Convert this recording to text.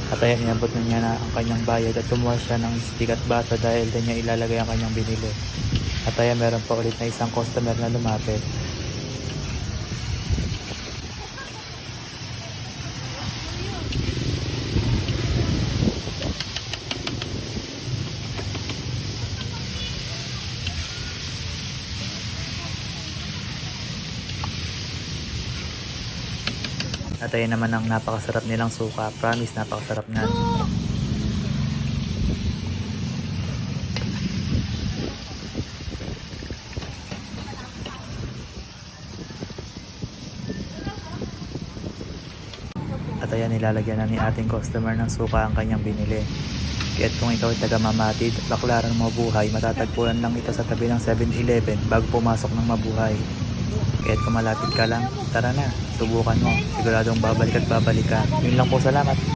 At ayan, inabot na niya na ang kanyang bayad at kumuha siya ng stick at bata dahil din niya ilalagay ang kanyang binili. At ayan, meron pa ulit na isang customer na lumapit. At ayan naman ang napakasarap nilang suka. Promise, napakasarap na. At ayan, nilalagyan na ni ating customer ng suka ang kanyang binili. Kaya't kung ikaw ay taga Mamatid, Baclaran, Mabuhay, matatagpuan lang ito sa tabi ng 7-Eleven bago pumasok ng Mabuhay. Kaya't kung malapit ka lang, tara na, subukan mo. Siguradong babalik at babalik ka. Yun lang po, salamat.